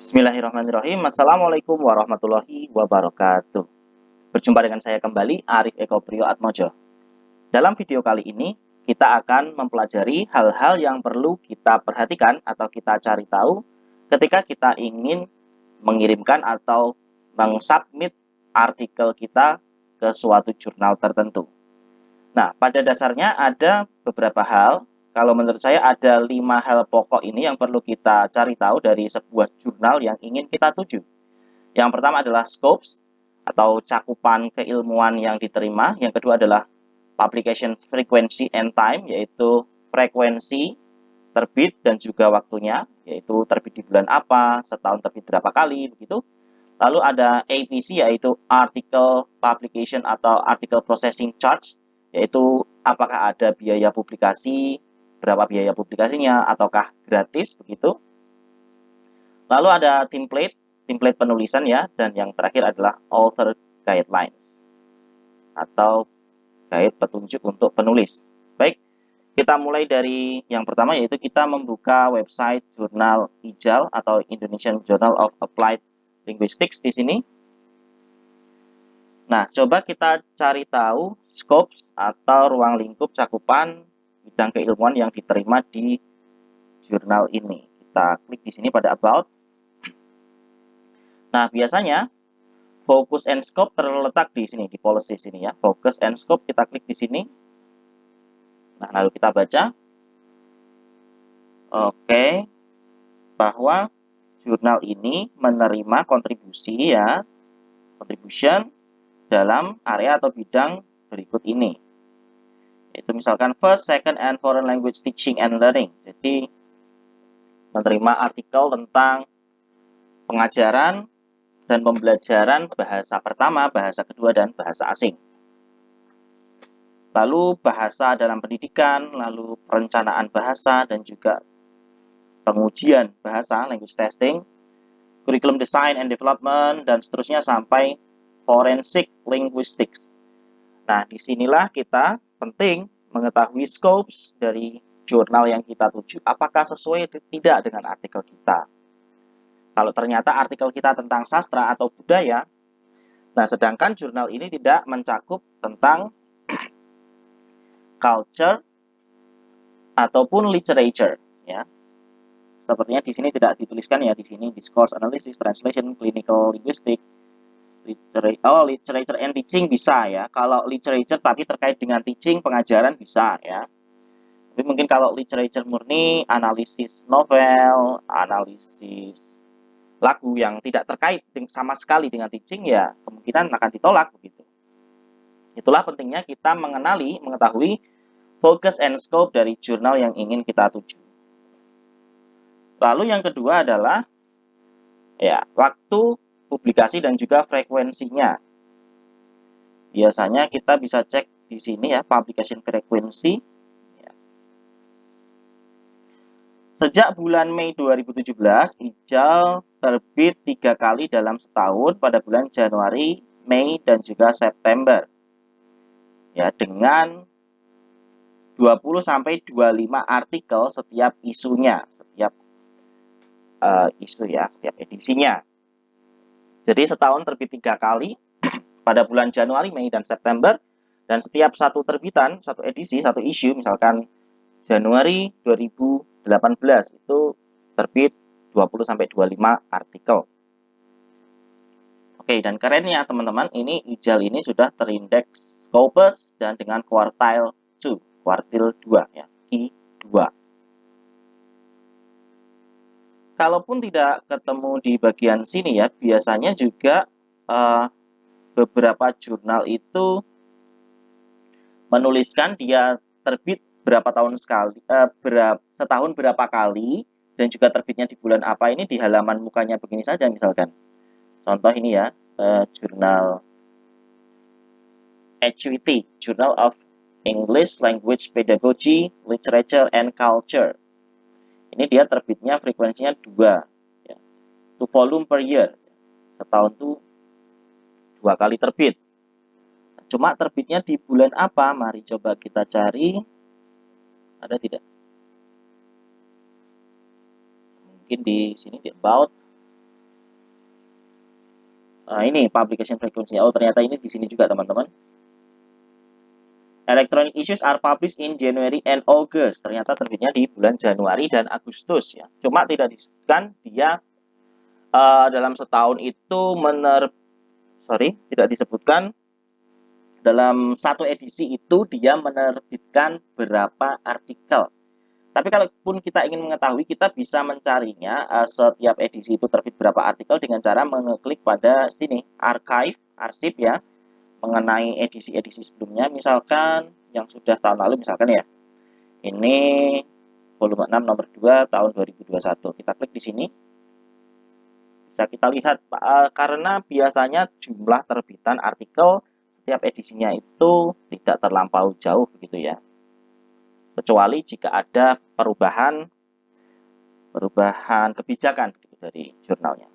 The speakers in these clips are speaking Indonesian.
Bismillahirrahmanirrahim. Assalamualaikum warahmatullahi wabarakatuh. Berjumpa dengan saya kembali, Arif Eko Priyo Atmojo. Dalam video kali ini, kita akan mempelajari hal-hal yang perlu kita perhatikan atau kita cari tahu ketika kita ingin mengirimkan atau mengsubmit artikel kita ke suatu jurnal tertentu. Nah, pada dasarnya ada beberapa hal. Kalau menurut saya ada 5 hal pokok ini yang perlu kita cari tahu dari sebuah jurnal yang ingin kita tuju. Yang pertama adalah scopes atau cakupan keilmuan yang diterima. Yang kedua adalah publication frequency and time, yaitu frekuensi terbit dan juga waktunya, yaitu terbit di bulan apa, setahun terbit berapa kali, begitu. Lalu ada APC, yaitu Article Publication atau Article Processing Charge, yaitu apakah ada biaya publikasi, berapa biaya publikasinya, ataukah gratis, begitu. Lalu ada template penulisan ya, dan yang terakhir adalah Author Guidelines, atau guide petunjuk untuk penulis. Baik, kita mulai dari yang pertama, yaitu kita membuka website jurnal IJAL atau Indonesian Journal of Applied Linguistics di sini. Nah, coba kita cari tahu scope atau ruang lingkup cakupan bidang keilmuan yang diterima di jurnal ini. Kita klik di sini pada About. Nah, biasanya focus and scope terletak di sini, di policy sini ya. Focus and scope kita klik di sini. Nah, lalu kita baca. Oke, bahwa jurnal ini menerima kontribusi ya, contribution dalam area atau bidang berikut ini. Itu misalkan first, second, and foreign language teaching and learning. Jadi menerima artikel tentang pengajaran dan pembelajaran bahasa pertama, bahasa kedua, dan bahasa asing. Lalu bahasa dalam pendidikan, lalu perencanaan bahasa, dan juga pengujian bahasa, language testing, curriculum design and development, dan seterusnya sampai forensic linguistics. Nah, disinilah kita penting mengetahui scopes dari jurnal yang kita tuju, apakah sesuai tidak dengan artikel kita. Kalau ternyata artikel kita tentang sastra atau budaya, nah sedangkan jurnal ini tidak mencakup tentang culture ataupun literature, ya. Sepertinya di sini tidak dituliskan ya, di sini discourse analysis, translation, clinical linguistic, literature and teaching bisa ya. Kalau literature tapi terkait dengan teaching, pengajaran bisa ya. Tapi mungkin kalau literature murni, analisis novel, analisis lagu yang tidak terkait sama sekali dengan teaching ya, kemungkinan akan ditolak begitu. Itulah pentingnya kita mengetahui focus and scope dari jurnal yang ingin kita tuju. Lalu yang kedua adalah ya, waktu publikasi dan juga frekuensinya. Biasanya kita bisa cek di sini ya, publication frequency. Ya. Sejak bulan Mei 2017, IJAL terbit 3 kali dalam setahun pada bulan Januari, Mei, dan juga September. Ya, dengan 20-25 artikel setiap isunya, setiap isu ya, setiap edisinya. Jadi setahun terbit 3 kali pada bulan Januari, Mei, dan September, dan setiap satu terbitan, satu edisi, satu isu, misalkan Januari 2018 itu terbit 20-25 artikel. Oke, dan kerennya teman-teman, ini IJAL ini sudah terindeks Scopus dan dengan kuartil 2 ya, Q2. Kalaupun tidak ketemu di bagian sini ya, biasanya juga beberapa jurnal itu menuliskan dia terbit berapa tahun sekali, setahun berapa kali, dan juga terbitnya di bulan apa. Ini di halaman mukanya begini saja misalkan. Contoh ini ya, jurnal HUT, Journal of English Language Pedagogy, Literature and Culture. Ini dia terbitnya frekuensinya 2 ya. 2 volume per year. Setahun tuh 2 kali terbit. Cuma terbitnya di bulan apa? Mari coba kita cari. Ada tidak? Mungkin di sini di About. Nah, ini publication frequency. Oh, ternyata ini di sini juga, teman-teman. Electronic issues are published in January and August. Ternyata terbitnya di bulan Januari dan Agustus ya. Cuma tidak disebutkan dia dalam setahun itu tidak disebutkan dalam satu edisi itu dia menerbitkan berapa artikel. Tapi kalaupun kita ingin mengetahui, kita bisa mencarinya setiap edisi itu terbit berapa artikel dengan cara mengeklik pada sini, archive, arsip ya, mengenai edisi-edisi sebelumnya. Misalkan yang sudah tahun lalu, misalkan ya, ini volume 6 nomor 2 tahun 2021. Kita klik di sini. Bisa kita lihat, karena biasanya jumlah terbitan artikel setiap edisinya itu tidak terlampau jauh begitu ya. Kecuali jika ada perubahan kebijakan gitu dari jurnalnya.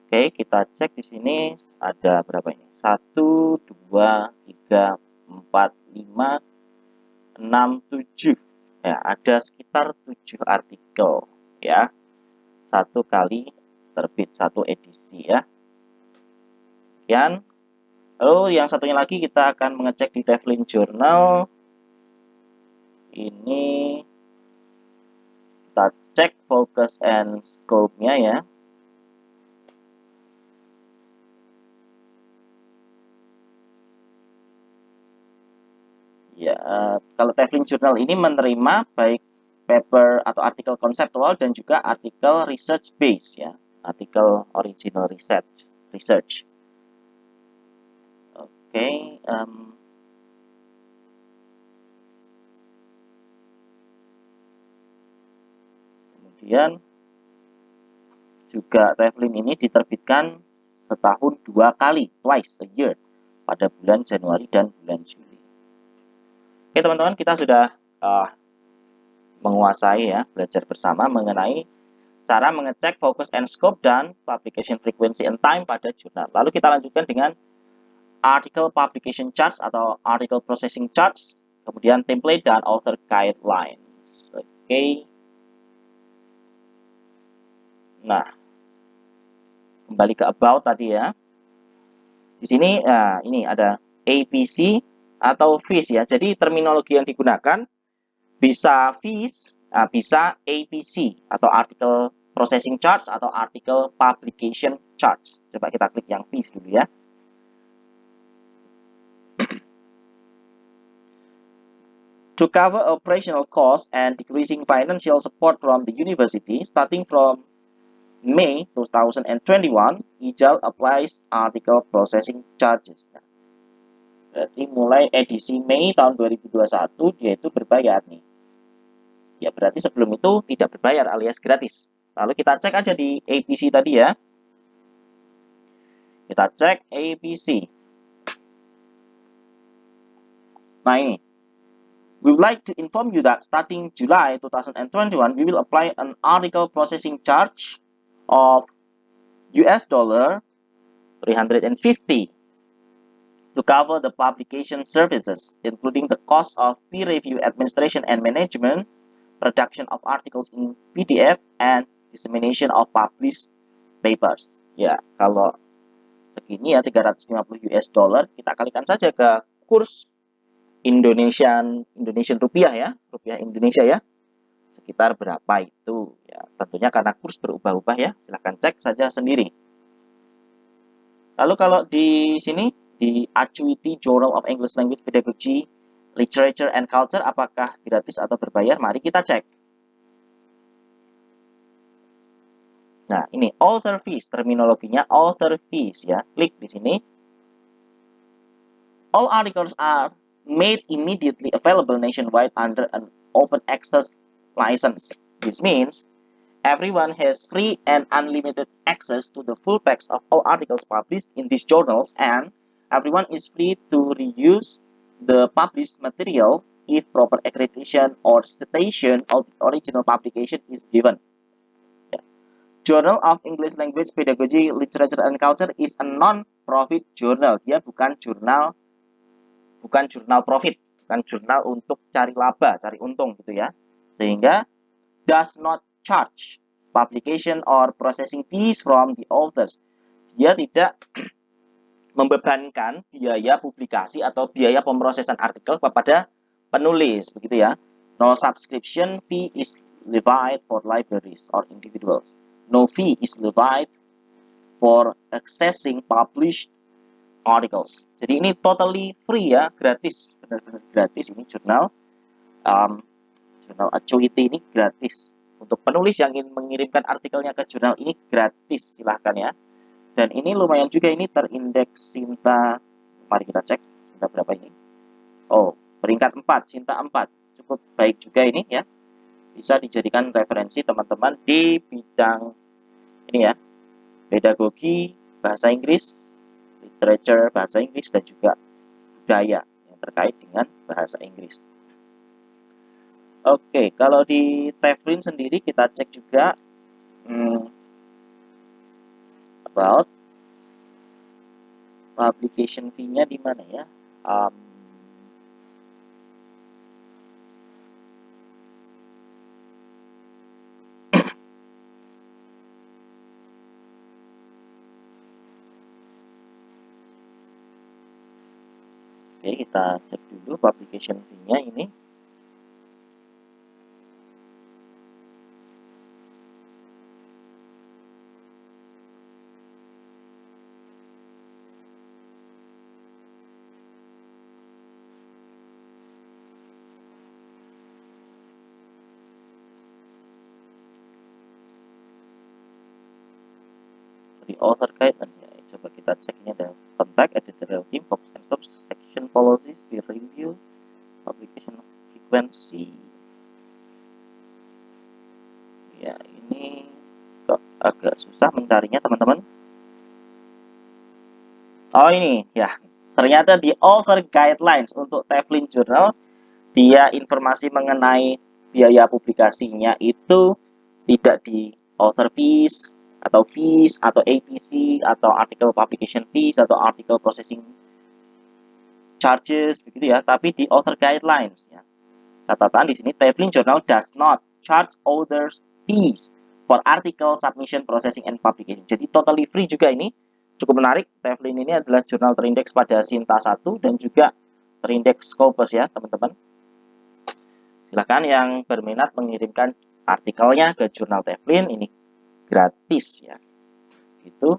Oke, kita cek di sini ada berapa ini? 1, 2, 3, 4, 5, 6, 7. Ya, ada sekitar 7 artikel ya. Satu kali terbit satu edisi ya. Sekian. Lalu yang satunya lagi kita akan mengecek di Tevlin Journal. Ini kita cek focus and scope-nya ya. Ya, kalau Tevlin Journal ini menerima baik paper atau artikel konseptual dan juga artikel research base ya, artikel original research. Oke, kemudian juga Tevlin ini diterbitkan setahun 2 kali, twice a year, pada bulan Januari dan bulan Juli. Oke teman-teman, kita sudah menguasai ya, belajar bersama mengenai cara mengecek focus and scope dan publication frequency and time pada jurnal. Lalu kita lanjutkan dengan article publication charts atau article processing charts, kemudian template dan author guidelines. Oke. Nah, kembali ke about tadi ya. Di sini ini ada APC atau FIS ya. Jadi terminologi yang digunakan bisa FIS, bisa APC atau article processing charts atau article publication charts. Coba kita klik yang FIS dulu ya. To cover operational costs and decreasing financial support from the university, starting from May 2021, IJAL applies article processing charges. Nah, berarti mulai edisi Mei tahun 2021 dia itu berbayar nih. Ya berarti sebelum itu tidak berbayar alias gratis. Lalu kita cek aja di APC tadi ya. Kita cek APC. Nah ini. We would like to inform you that starting July 2021, we will apply an article processing charge of US dollar 350 to cover the publication services, including the cost of peer review administration and management, production of articles in PDF, and dissemination of published papers. Ya, kalau segini ya 350 US dollar, kita kalikan saja ke kurs Indonesian rupiah ya, rupiah Indonesia ya. Sekitar berapa itu? Ya, tentunya karena kurs berubah-ubah ya. Silahkan cek saja sendiri. Lalu kalau di sini di Acuity Journal of English Language Pedagogy, Literature and Culture apakah gratis atau berbayar? Mari kita cek. Nah, ini author fees, terminologinya author fees ya. Klik di sini. All articles are made immediately available nationwide under an open access license. This means everyone has free and unlimited access to the full text of all articles published in these journals, and everyone is free to reuse the published material if proper accreditation or citation of the original publication is given. Journal of English Language Pedagogy, Literature and Culture is a non-profit journal. Dia bukan jurnal profit, bukan jurnal untuk cari laba, cari untung gitu ya. Sehingga does not charge publication or processing fees from the authors. Dia tidak membebankan biaya publikasi atau biaya pemrosesan artikel kepada penulis, begitu ya. No subscription fee is levied for libraries or individuals. No fee is levied for accessing published articles. Jadi ini totally free ya, gratis, benar-benar gratis. Ini jurnal jurnal Acuity ini gratis. Untuk penulis yang ingin mengirimkan artikelnya ke jurnal ini gratis, silahkan ya. Dan ini lumayan juga, ini terindeks Sinta. Mari kita cek Sinta berapa ini. Oh, peringkat 4, Sinta 4. Cukup baik juga ini ya. Bisa dijadikan referensi teman-teman di bidang ini ya. Pedagogi, bahasa Inggris, literature, bahasa Inggris, dan juga budaya yang terkait dengan bahasa Inggris. Oke, kalau di Teflin sendiri kita cek juga about publication fee-nya di mana ya? Oke, kita cek dulu publication fee-nya ini. Di author guidelines ya, coba kita cek, ini ada contact editorial team, focus and scope, section policies, peer review, publication frequency. Ya, ini kok agak susah mencarinya teman-teman. Oh ini ya, ternyata di author guidelines untuk Teflin Journal, dia informasi mengenai biaya publikasinya itu tidak di author fees atau APC atau article publication fees atau article processing charges begitu ya, tapi di author guidelines ya. Catatan di sini, Teflin Journal does not charge authors fees for article submission, processing, and publication. Jadi totally free juga ini. Cukup menarik, Teflin ini adalah jurnal terindeks pada Sinta 1 dan juga terindeks Scopus ya teman-teman. Silakan yang berminat mengirimkan artikelnya ke jurnal Teflin, ini gratis ya. Gitu.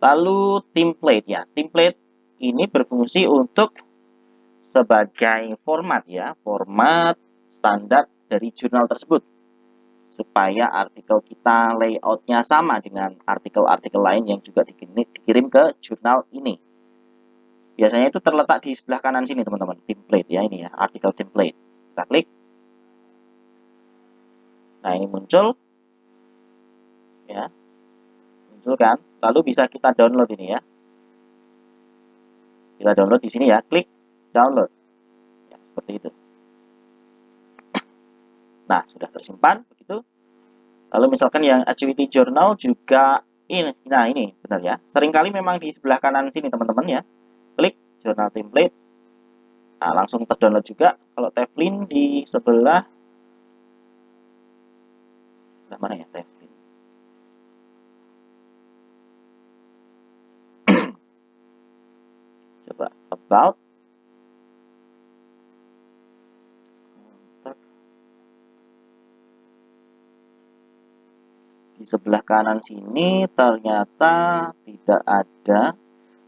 Lalu template ya. Template ini berfungsi untuk sebagai format ya, format standar dari jurnal tersebut, supaya artikel kita layoutnya sama dengan artikel-artikel lain yang juga dikirim ke jurnal ini. Biasanya itu terletak di sebelah kanan sini teman-teman, template ya, ini ya, artikel template. Kita klik. Nah ini muncul ya, muncul kan, lalu bisa kita download ini ya. Kita download di sini ya, klik download ya, seperti itu. Nah sudah tersimpan begitu. Lalu misalkan yang Acuity Journal juga ini, nah ini benar ya, seringkali memang di sebelah kanan sini teman-teman ya, klik jurnal template. Nah langsung terdownload juga. Kalau Teflin di sebelah mana ya, Teflin coba about di sebelah kanan sini ternyata tidak ada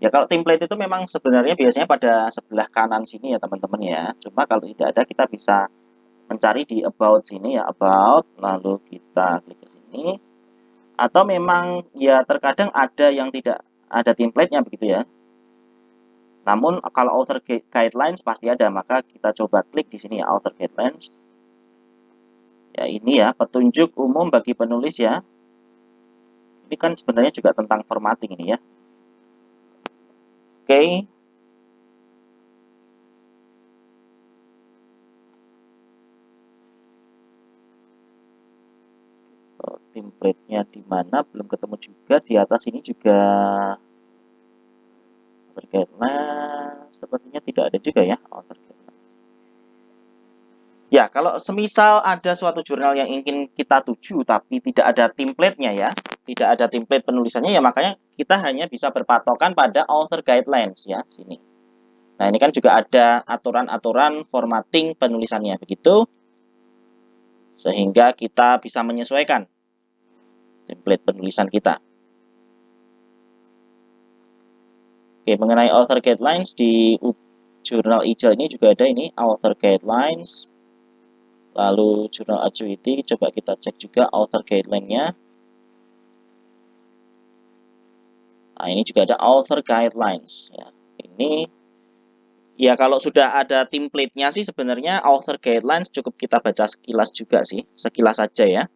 ya. Kalau template itu memang sebenarnya biasanya pada sebelah kanan sini ya teman-teman ya, cuma kalau tidak ada kita bisa mencari di about sini ya, about, lalu kita klik ke sini. Atau memang ya terkadang ada yang tidak ada template-nya begitu ya. Namun kalau author guidelines pasti ada, maka kita coba klik di sini ya, author guidelines. Ya ini ya, petunjuk umum bagi penulis ya. Ini kan sebenarnya juga tentang formatting ini ya. Oke. Template-nya di mana belum ketemu juga. Di atas ini juga author guidelines sepertinya tidak ada juga ya, author guidelines. Ya, kalau semisal ada suatu jurnal yang ingin kita tuju tapi tidak ada template-nya ya, tidak ada template penulisannya ya, makanya kita hanya bisa berpatokan pada author guidelines ya, sini. Nah, ini kan juga ada aturan-aturan formatting penulisannya begitu, sehingga kita bisa menyesuaikan template penulisan kita. Oke, mengenai author guidelines di jurnal IJEL ini juga ada ini author guidelines. Lalu jurnal Acuity, coba kita cek juga author guideline-nya. Nah, ini juga ada author guidelines ya. Ini ya kalau sudah ada template-nya sih sebenarnya author guidelines cukup kita baca sekilas juga sih, sekilas saja ya.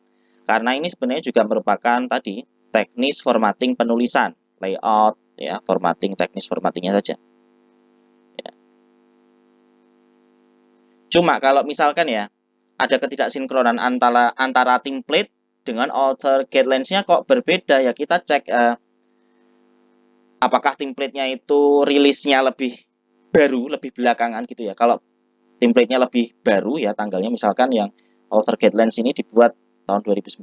Karena ini sebenarnya juga merupakan tadi teknis formatting penulisan, layout ya, formatting teknis formattingnya saja. Ya. Cuma kalau misalkan ya ada ketidaksinkronan antara template dengan author guidelines-nya kok berbeda ya, kita cek apakah template-nya itu rilisnya lebih baru, lebih belakangan gitu ya. Kalau template-nya lebih baru ya, tanggalnya misalkan yang author guidelines ini dibuat tahun 2019,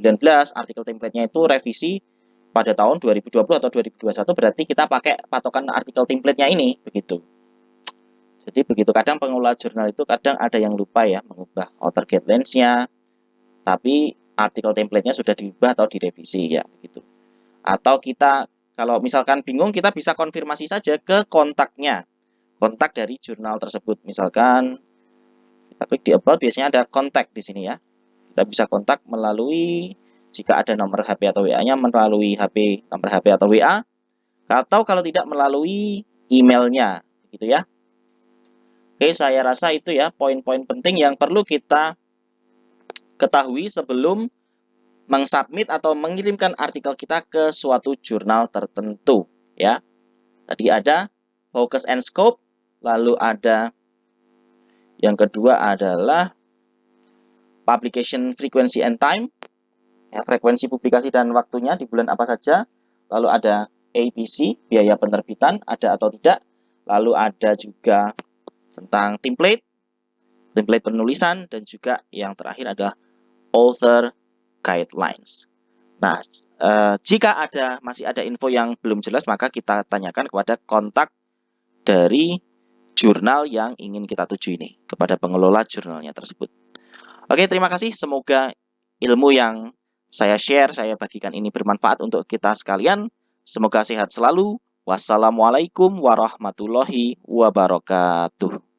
artikel template-nya itu revisi pada tahun 2020 atau 2021, berarti kita pakai patokan artikel template-nya ini begitu. Jadi begitu, kadang pengelola jurnal itu kadang ada yang lupa ya mengubah author guidelines-nya, tapi artikel template-nya sudah diubah atau direvisi ya begitu. Atau kita kalau misalkan bingung, kita bisa konfirmasi saja ke kontaknya, kontak dari jurnal tersebut. Misalkan kita klik di about, biasanya ada kontak di sini ya. Kita bisa kontak melalui, jika ada nomor HP atau WA-nya, melalui nomor HP atau WA, atau kalau tidak melalui emailnya, gitu ya. Oke, saya rasa itu ya poin-poin penting yang perlu kita ketahui sebelum mengsubmit atau mengirimkan artikel kita ke suatu jurnal tertentu ya. Tadi ada focus and scope, lalu ada yang kedua adalah publication frequency and time, ya, frekuensi publikasi dan waktunya di bulan apa saja. Lalu ada APC, biaya penerbitan, ada atau tidak. Lalu ada juga tentang template, template penulisan, dan juga yang terakhir adalah author guidelines. Nah, jika masih ada info yang belum jelas, maka kita tanyakan kepada kontak dari jurnal yang ingin kita tuju ini, kepada pengelola jurnalnya tersebut. Oke, terima kasih. Semoga ilmu yang saya share, saya bagikan ini bermanfaat untuk kita sekalian. Semoga sehat selalu. Wassalamualaikum warahmatullahi wabarakatuh.